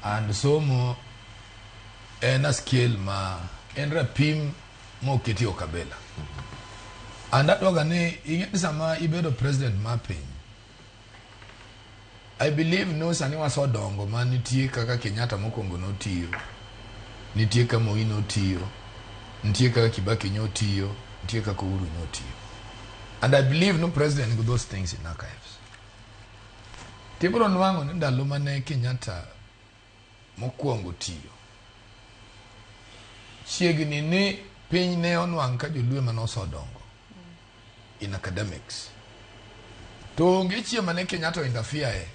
and somo en a skill ma en rapim mo keti okabela. And that organe ingeni sama ibedo president mapping. I believe no sani waso dongo ma nitie kaka Kenyatta mokongo no tiyo. Nitie kaka Moi no tiyo. Nitie kaka Kibaki no tiyo. Nitie kaka Uhuru no tiyo. And I believe no president got those things in archives. Tibro nwango ni ndalo mane Kenyatta mokwongo tiyo. Chiegni ni piny ne onwang' ka joluo mane osodongo in academics. To onge chieng' mane Kenyatta interfere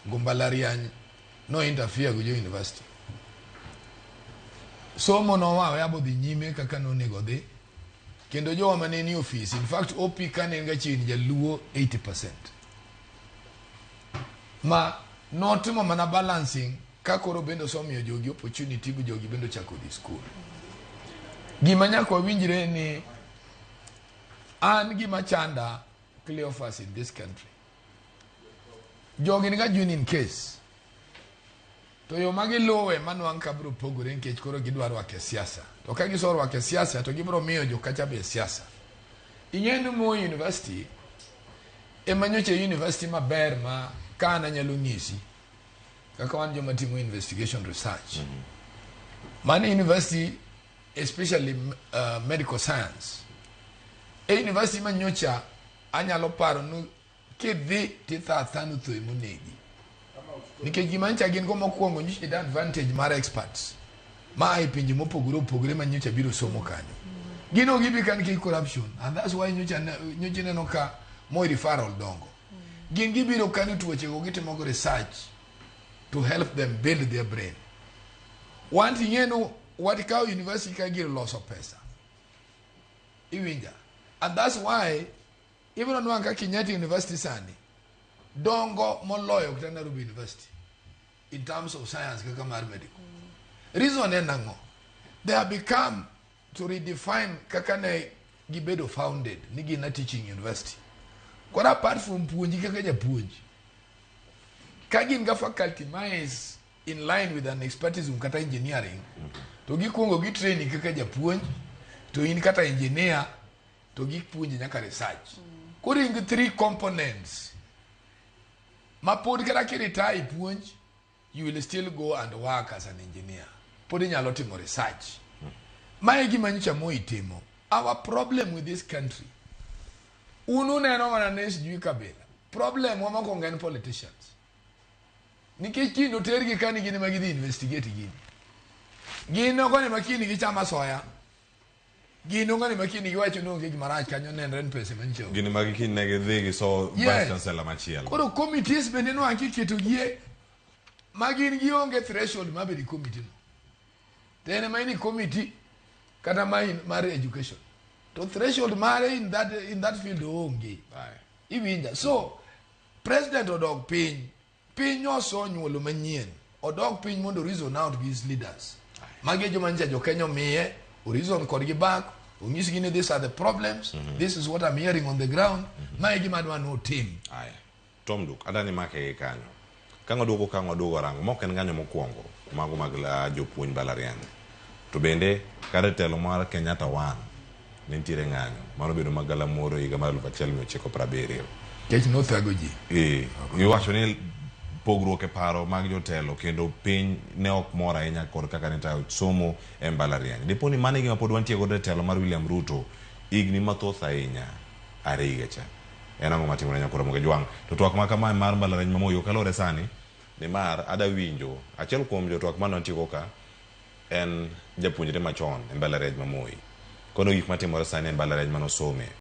mbalariany no interfere go university. Somo no wa abo dhi nyime kaka nonego dhi. Kendo jowa mane ni office. In fact, OP kane nga chini jaluo 80%. Ma notimo mana balancing kakoro bendo somiyo jogi opportunity bu jogi bendo chako di school. Gima nyako winjire ni an gima chanda Cleophas in this country. Jogi nga in case. To yo magi lowe manwang kabro pogore nkech koro gidwaro wake siasa. To ka gisoro wake siasa to gibro miyo jokacha be siasa. Ing'enu mo university emanyoche university maber ma kana nyalo nyisi kaka wan joma timo investigation research. Mani university especially medical science. University manyocha anyalo paro no kidhi titha thanu to imunegi. Nikech gimancha gin go mokwongo nyiche the advantage mar experts. Ma ai pinje mopogore manyocha biro somo kanyo. Gino gibi kan ki corruption, and that's why nyocha neno ka mo referral dongo. Gin gibiro kanu tuoche go gitimo go research to help them build their brain. One thing you know, Wakawo University can get loso pesa. Iwinja. And that's why even on one Kenyatta University sani dongo moloyo kutana Ruby University in terms of science kaka medical. Reason enango they have become to redefine kakane gibedo founded nigi na teaching university. Kwa apart from puonji kaka ja puonji. Kagin ga faculty is in line with an expertise kata engineering. To gikongo gi training kaka ja puonji to in kata engineer to gi puonji nyaka research. Coding 3 components. Mapod kata ki retire puonji, you will still go and work as an engineer. Podi nyalo timo research. Mae gima nyicha mo itimo. Our problem with this country. Unu neno mana nes jui kabila. Problem wama kongen politicians. Nikech kino tergi kani gini magidi investigate gini. Gino kani makini gichama soya. Gino kani makini giwacho nonge gimarach kanyo nenren pesa mancho. Gini magikini negedhigi so vice chancellor machielo. Koro committees bende no anki keto gie. Magin gionge threshold mabedi committee no. Tene maini committee kata mar education. To threshold mare in that field onge. Iwinja. So president odog piny oso nyuolo manyien. Odog piny mondo reason out with his leaders. Mage joma nja jo Kenya miye, reason kodgi back, onyisi gini these are the problems. This is what I'm hearing on the ground. Mae gima dwa no team. Aya. Tom Duk, adani make kanyo. Kango dugo rango, moken ganyo mokwongo, mago magla jopuonj mbalariany. To bende kare telo mar Kenyatta 1 nintire ng'anyo mano bedo magala moro higa mar 1970. Kech no thago ji. Iwacho ni pogruok e paro mag jotelo kendo piny ne ok mor ahinya kod kaka ne tayo somo e mbalariany. Dipo ni mane gima pod wantie godo e telo mar William Ruto igni mathoth ahinya ariga cha. En ang'o matimore nyakoro Ramogi jwang'. To twak ma kama mar mbalariany mamoyo kalore sani ni mar ada winjo achiel kuom jotwak mane wantie go ka en japuonjre machon e mbalariany mamoyo. Kono gik matimore sani e mbalariany manosome.